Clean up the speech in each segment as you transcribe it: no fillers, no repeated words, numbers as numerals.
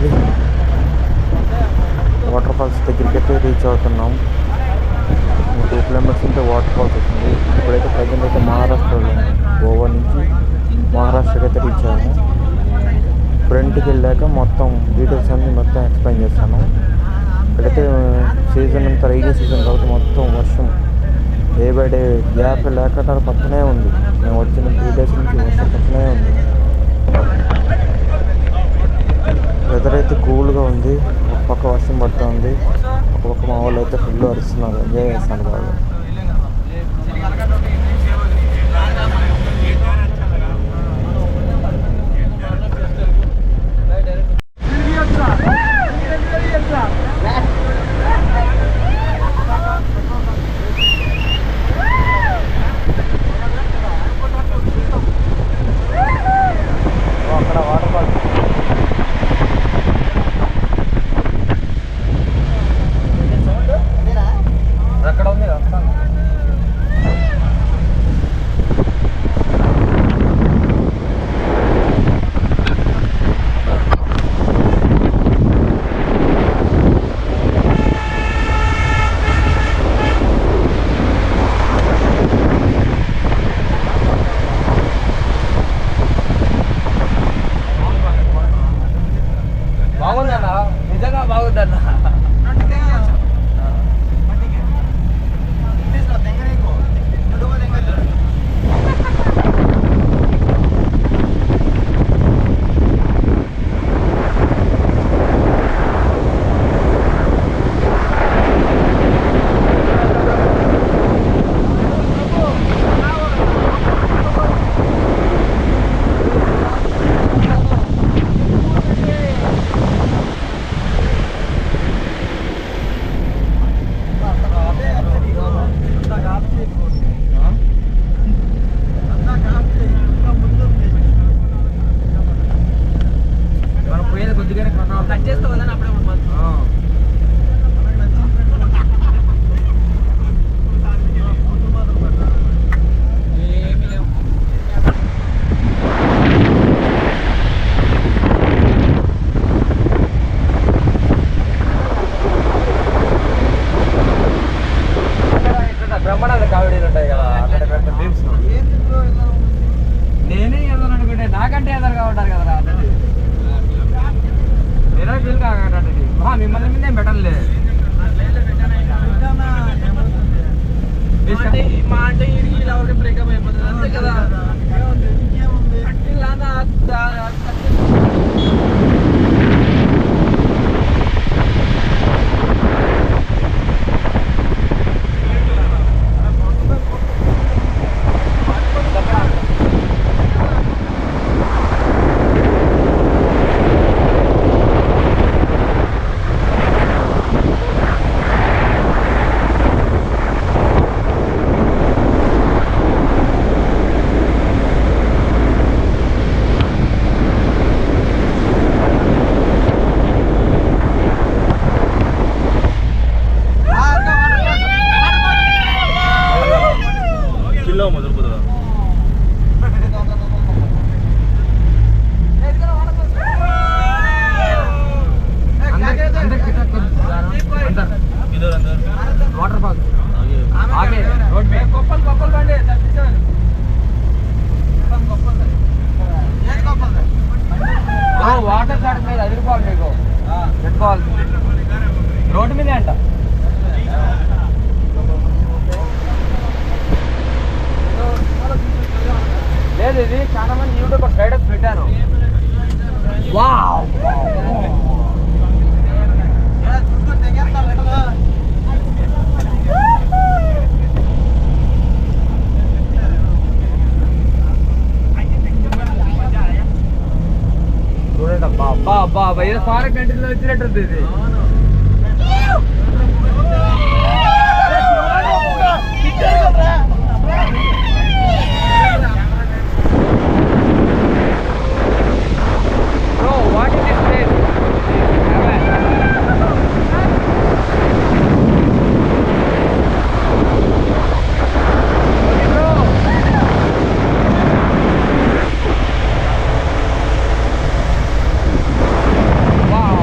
Finally water falls దగ్గరికి అయితే reach అవుతున్నాం. 2 కిలోమీటర్స్ ఉంటే వాటర్ ఫాల్స్ వస్తుంది. ఇప్పుడైతే ప్రజెంట్ అయితే మహారాష్ట్రలో గోవా నుంచి మహారాష్ట్రకి అయితే రీచ్ అయ్యాము. ఫ్రంట్కి వెళ్ళాక మొత్తం డీటెయిల్స్ అన్నీ మొత్తం ఎక్స్ప్లెయిన్ చేస్తాను. ఇక్కడైతే సీజన్ అంతా రైనీ సీజన్ కాబట్టి మొత్తం వర్షం డే బై డే గ్యాప్ లేకుండా పక్కనే ఉంది. మేము వచ్చిన 3 days నుంచి వర్షం పక్కనే ఉంది. వెదర్ అయితే కూల్గా ఉంది. ఒక పక్క వర్షం పడుతూ ఉంది, ఒక పక్క మా వాళ్ళు అయితే ఫుల్ అరుస్తున్నారు, ఎంజాయ్ చేస్తున్నారు బాగా. అక్కడ వాటర్ ఫాల్స్ అక్కడ ఉంది. బాగుందన్నా, నిజంగా బాగుందన్నా. బ్రహ్మాండ కామెడీలు ఉంటాయి కదా అక్కడ పెద్ద డ్రీమ్స్. నేనే ఏదో అనుకుంటే నాకంటే ఎదురుగా ఉంటారు కదరా అన్నది. నేనే ఫీల్ కాకండి మిమ్మల్ని మీద ఏం పెట్టలే. మా అంటే బ్రేకప్ అయిపోతుంది అంతే కదా. వాటర్ ఫాల్స్ ఆగే రోడ్ మే కొప్పల్ బండి వాటర్ సైడ్ మీద ఎదుర్కోవాలి మీకు పెట్టుకోవాలి. రోడ్డు మీదే అంట. లేదు ఇది చాలా మంది యూట్యూబ్ స్టేటస్ పెట్టాను. వావ్ చూడండి అబ్బా అబ్బా అబ్బా ఏదో ఫారెన్ కంట్రీలో వచ్చినట్టుంది ఇది. Bro, what is this place? Wow.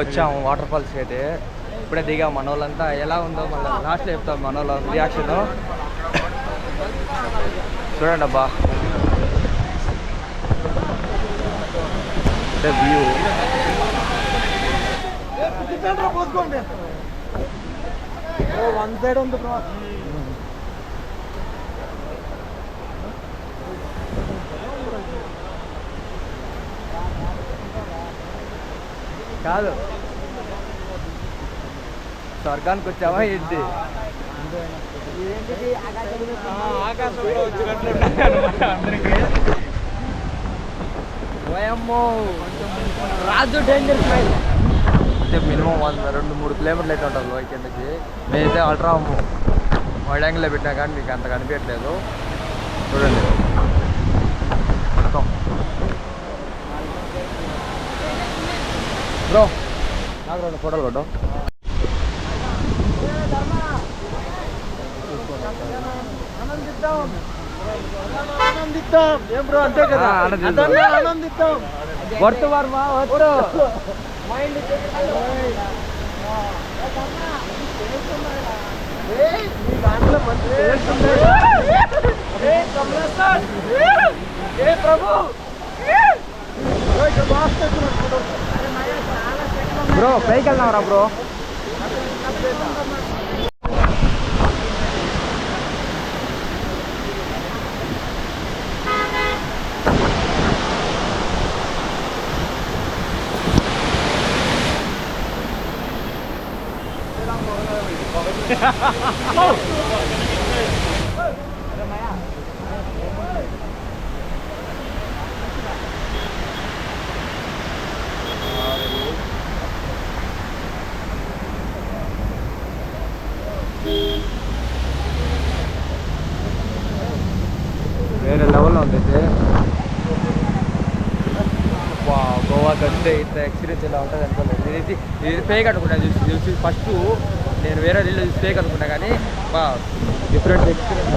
వచ్చాము వాటర్ ఫాల్స్ అయితే. ఇప్పుడే దిగాము. మన వాళ్ళంతా ఎలా ఉందో మళ్ళీ లాస్ట్లో చెప్తాం మన వాళ్ళ రియాక్షన్. చూడండి అబ్బా వ్యూ. వన్ సైడ్ ఉంది కాదు, స్వర్గానికి వచ్చావా ఏంటి? ఆకాశంలో వచ్చినట్లు రాజు డేంజర్ స్మైల్ అంటే మినిమం 2-3 కిలోమీటర్లు అయితే ఉంటుంది లోయ కిందకి. మేమైతే అల్ట్రా వైడ్ యాంగిల్లో పెట్టినా కానీ మీకు అంత కనిపించట్లేదు. చూడండి మొత్తం. బ్రో నాకు 2 ఫోటోలు కొట్టు. ఆనందిద్దాం ఏం బ్రో అంతే కదా, ఆనందిద్దాం. వర్త్ వర్మ వద్దు మైండ్ దాంట్లో మంచి ప్రభు బ్రో పైకి వెళ్దాంరా బ్రో. వేరే లెవెల్లో ఉంది అయితే. గోవాకి వస్తే ఇంత ఎక్స్పీరియన్స్ ఎలా ఉంటుంది అనుకోలేదు. ఇది ఫేక్ అనుకున్నా. చూసి ఫస్ట్ నేను వేరే రీల్లో చూసి ఫేక్ అనుకున్నా కానీ different experience.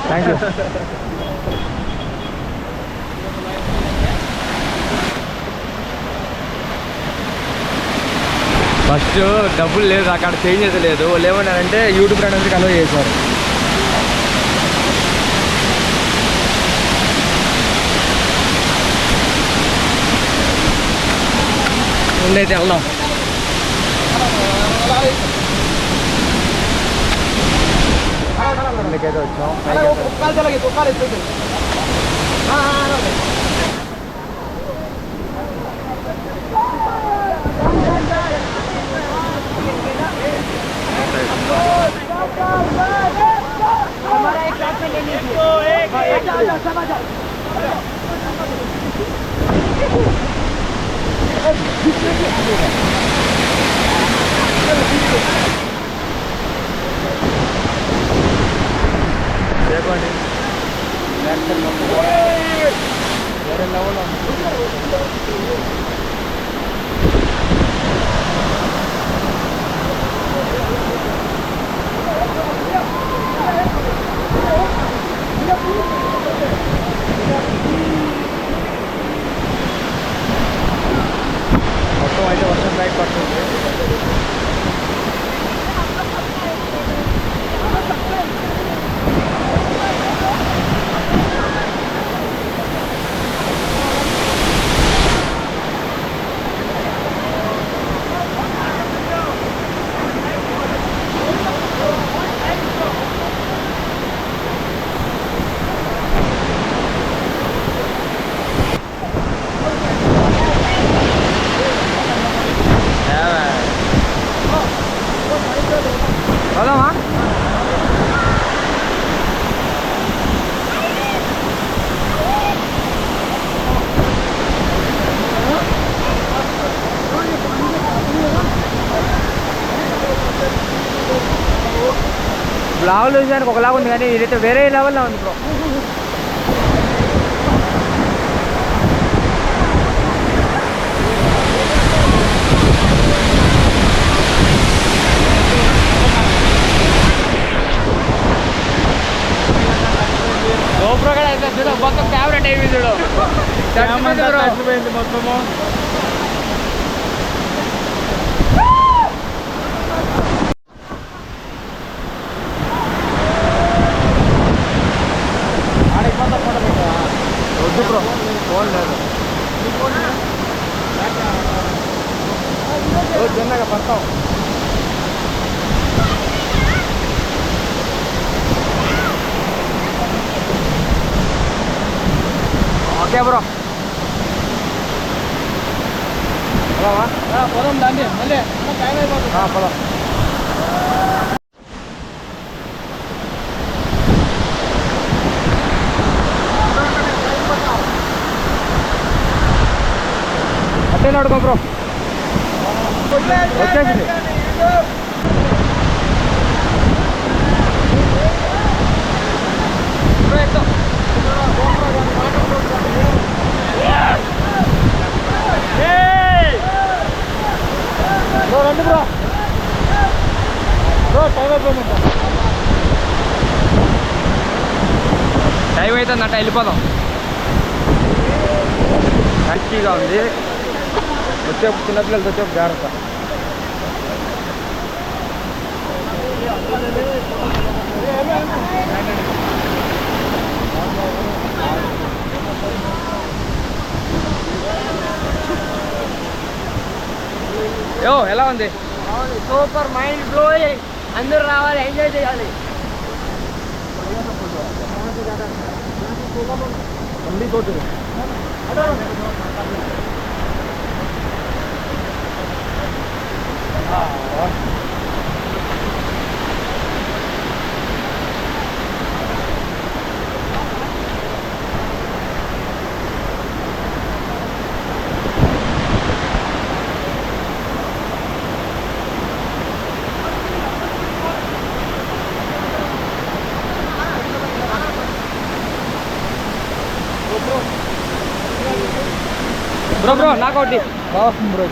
Thank you. First డబ్బులు లేదు అక్కడ, చేంజ్ అయితే లేదు. వాళ్ళు ఏమన్నారంటే యూట్యూబ్ అనేది కన్వే చేశారు. ముందైతే వెళ్దాం. ఇందుకైతే వచ్చాం. చెప్పండి వేరే లెవెల్లో మొత్తం అయితే వర్షం బ్యాక్ పడుతుంది. లావులు చూసానికి ఒకలాగా ఉంది కానీ ఇదైతే వేరే లెవెల్లో ఉంది బ్రో. గోప్రో కూడా అయితే చూడ మొత్తం కెమెరా టైం చూడు మొత్తము. వద్దు బ్రో, ఫోన్ లేదు. చిన్నగా పడతాం. ఓకే బ్రో, పొలం దాండి మళ్ళీ టైం అయిపోతుంది. పొలం అట్టే నడుకో బ్రో, వచ్చేసింది. బ్రో రండి బ్రో, టైం అయిపోయింది. టైం అవుతుందంట, వెళ్ళిపోదాం. హ్యాపీగా ఉంది. వచ్చే చిన్నపిల్లలతో వచ్చే జాగ్రత్త. యో ఎలా ఉంది? Super, mind blowing. అందరూ రావాలి, ఎంజాయ్ చేయాలి. బ్రో బ్రో నాకౌట్ బాగుంది బ్రో.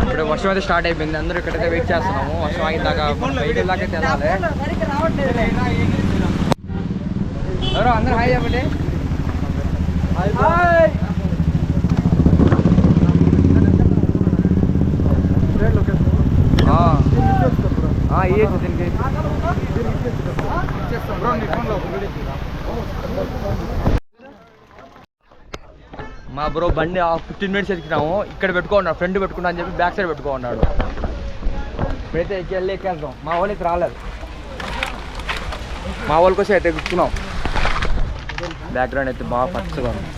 ఇక్కడ వర్షం అయితే స్టార్ట్ అయిపోయింది. అందరూ ఇక్కడైతే వెయిట్ చేస్తున్నాము. వర్షం ఆగిన దాకా బయట దాకా తెలాలి. ఎవరో అందరూ హాయ్ చెప్పండి. దీనికి మా బ్రో బండి 15 మినిట్స్ ఎక్కినాము. ఇక్కడ పెట్టుకున్నాడు, ఫ్రెండ్ పెట్టుకున్నా అని చెప్పి బ్యాక్ సైడ్ పెట్టుకున్నాడు. ఇప్పుడైతే వెళ్ళి ఎక్కేద్దాం. మా వాళ్ళకి రాలేదు, మా వాళ్ళ కోసం అయితే ఎక్కుతున్నాం. బ్యాక్గ్రౌండ్ అయితే బాగా పచ్చగా ఉంది.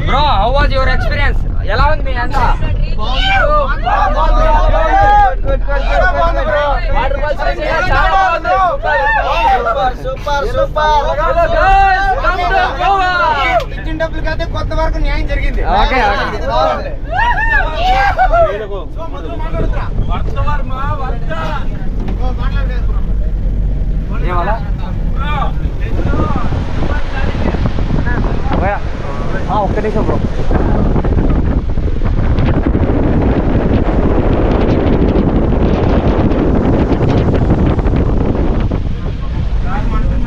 Bro how was your experience? ఎలా ఉంది మీ అంతా? కొత్త వరకు న్యాయం జరిగింది. ఒక్క నిమిషం బ్రో.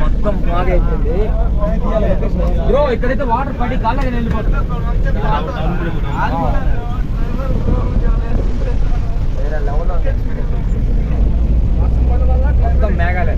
మొత్తం బాగా అయిపోయింది బ్రో. ఇక్కడైతే వాటర్ పడి కాళ్ళకి వెళ్ళిపోతుంది. వేరే లెవెల్ మొత్తం మేఘాలే.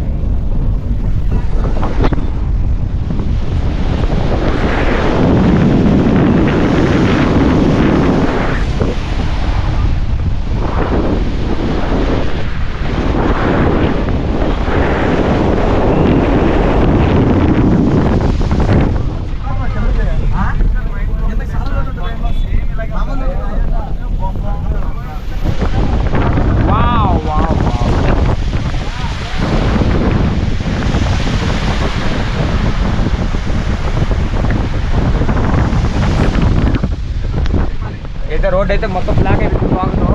రోడ్ అయితే మొత్తం బ్లాక్ అయిపోయింది బాగుందో.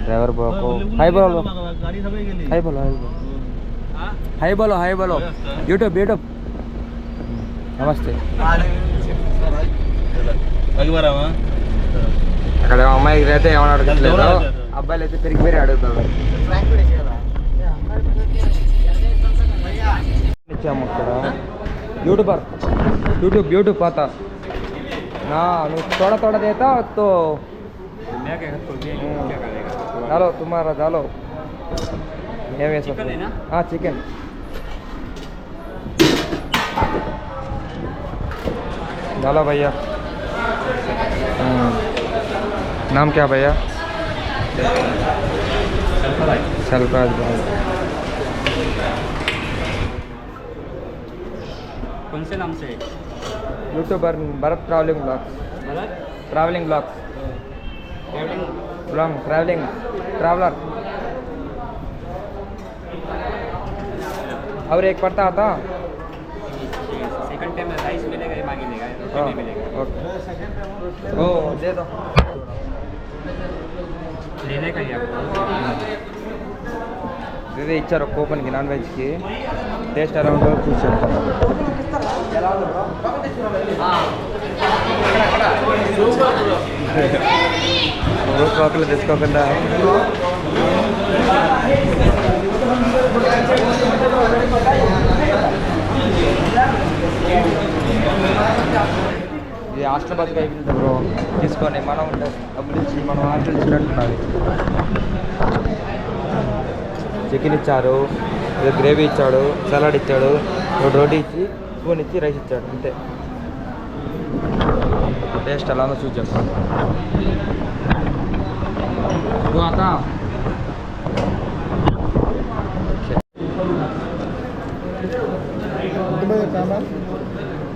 ड्राइवर को हाई बोलो हाई बोलो हाई बोलो हाई बोलो यूट्यूब यूट्यूब నమస్తే. అక్కడ అమ్మాయికి అయితే ఏమన్నా అడగట్లేదు, అబ్బాయిలు అయితే పెరిగిపోయి అడుగుతారు. ఇచ్చాము అక్కడ యూట్యూబర్ यूट्यूब पाता ना थोड़ा थोड़ा देता तो डालो तुम्हारा डालो हाँ चिकन डालो भैया. नाम क्या भैया? सलराज भाई. कौन से नाम से? YouTuber Bharat travelling blogs travelling traveller. और एक पड़ता आता सेकंड टाइम राइस मिलेगा, ये मांगी लेगा, रोटी मिलेगा. ओके ओ दे दो लेने का ही आपको. ఇదే ఇచ్చారు కూపన్కి నాన్ వెజ్కి. టేస్ట్ ఎలా ఉంటుందో చూసి చెప్తాను. కోకలు తెచ్చుకోకుండా ఇది హాస్టల్ బస్కి అయిపోయింది బ్రో. తీసుకొని మనం డబ్బులు ఇచ్చి మనం హాస్టల్ ఇచ్చినట్టున్నది. చికెన్ ఇచ్చారు, గ్రేవీ ఇచ్చాడు, సలాడ్ ఇచ్చాడు, రోటీ ఇచ్చి స్పూన్ ఇచ్చి రైస్ ఇచ్చాడు అంతే. టేస్ట్ ఎలా ఉందో చూసి చెప్తాను.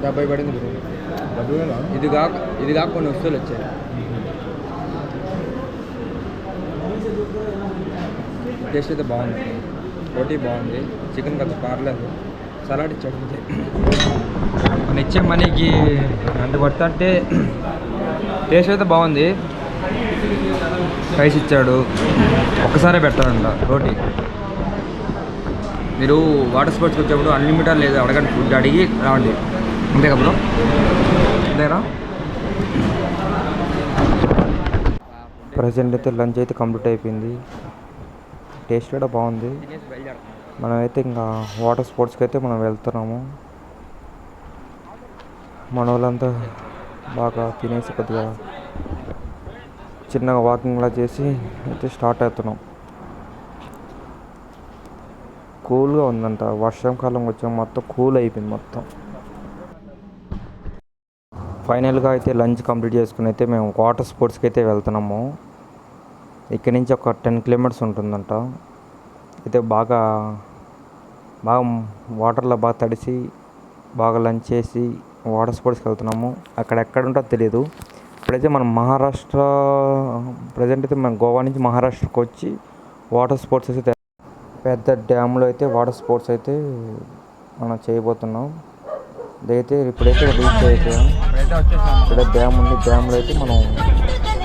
డెబ్బై పడింది బ్రో. ఇది కాక కొన్ని వస్తువులు వచ్చాయి. టేస్ట్ అయితే బాగుంది, రోటీ బాగుంది, చికెన్ కొంచెం పర్లేదు, సలాడ్ ఇచ్చాడు అంతే. మన ఇచ్చే మనీకి అంత పడుతుంటే టేస్ట్ అయితే బాగుంది. రైస్ ఇచ్చాడు, ఒక్కసారే పెడతాడంట రోటీ. మీరు వాటర్ స్పోర్ట్స్కి వచ్చేప్పుడు అన్లిమిటెడ్ లేదు అడగండి, ఫుడ్ అడిగి రావండి అంతే కదా బ్రో. అంతేనా? ప్రజెంట్ అయితే లంచ్ అయితే కంప్లీట్ అయిపోయింది. టేస్ట్ కూడా బాగుంది. మనమైతే ఇంకా వాటర్ స్పోర్ట్స్కి అయితే మనం వెళ్తున్నాము. మన వాళ్ళంతా బాగా తినేసి కొద్దిగా చిన్నగా వాకింగ్లా చేసి అయితే స్టార్ట్ అవుతున్నాం. కూల్గా ఉందంట, వర్షాకాలం వచ్చాం, మొత్తం కూల్ అయిపోయింది మొత్తం. ఫైనల్గా అయితే లంచ్ కంప్లీట్ చేసుకుని అయితే మేము వాటర్ స్పోర్ట్స్కి అయితే వెళ్తున్నాము. ఇక్కడి నుంచి ఒక 10 కిలోమీటర్స్ ఉంటుందంట. అయితే బాగా వాటర్లో బాగా తడిసి బాగా లంచ్ చేసి వాటర్ స్పోర్ట్స్కి వెళ్తున్నాము. అక్కడ ఎక్కడ ఉంటుందో తెలియదు. ఇప్పుడైతే మనం మహారాష్ట్ర ప్రజెంట్ అయితే మనం గోవా నుంచి మహారాష్ట్రకి వచ్చి వాటర్ స్పోర్ట్స్ అయితే పెద్ద డ్యామ్లో అయితే వాటర్ స్పోర్ట్స్ అయితే మనం చేయబోతున్నాం. ఇదైతే ఇప్పుడైతే రీచ్ అయిపోయాం. ఇక్కడ డ్యామ్ ఉంది, డ్యామ్లో అయితే మనం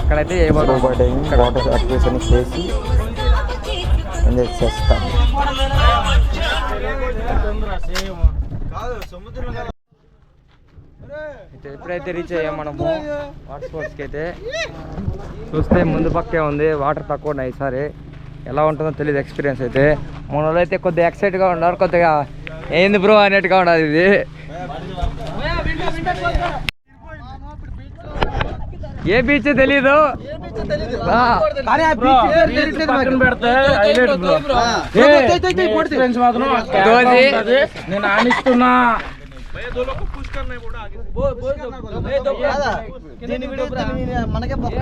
ఇక్కడైతే స్కూబా డైవింగ్ వాటర్ యాక్టివిటీస్ అన్ని చేసి ఎంజాయ్ చేస్తాం. ఎప్పుడైతే రీచ్ అయ్యాం మనము వాటర్ స్పోర్ట్స్కి అయితే చూస్తే ముందు పక్కే ఉంది, వాటర్ తక్కువ ఉన్నాయి. ఈసారి ఎలా ఉంటుందో తెలియదు ఎక్స్పీరియన్స్ అయితే. మన వాళ్ళు అయితే కొద్దిగా ఎక్సైట్గా ఉన్నారు, కొద్దిగా ఏంది బ్రో అన్నట్టుగా ఉండదు. ఇది ఏ బీచ్ తెలీదు, నేను ఆనిస్తున్నా దీని వీడియో మనకే పక్క